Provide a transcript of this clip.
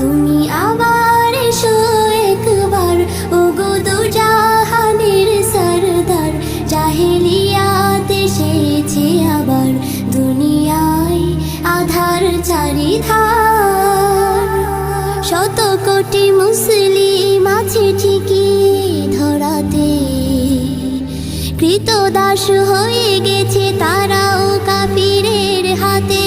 তুমি আবার এসো একবার, ওগো দু জাহানের সরদার। জাহেলিয়াত এসেছে আবার, দুনিয়ায় আধার চারিধার। শত কোটি মুসলিম আছে ঠিকই ধরাতে, কৃতদাস হয়ে গেছে তারাও কাফিরের হাতে।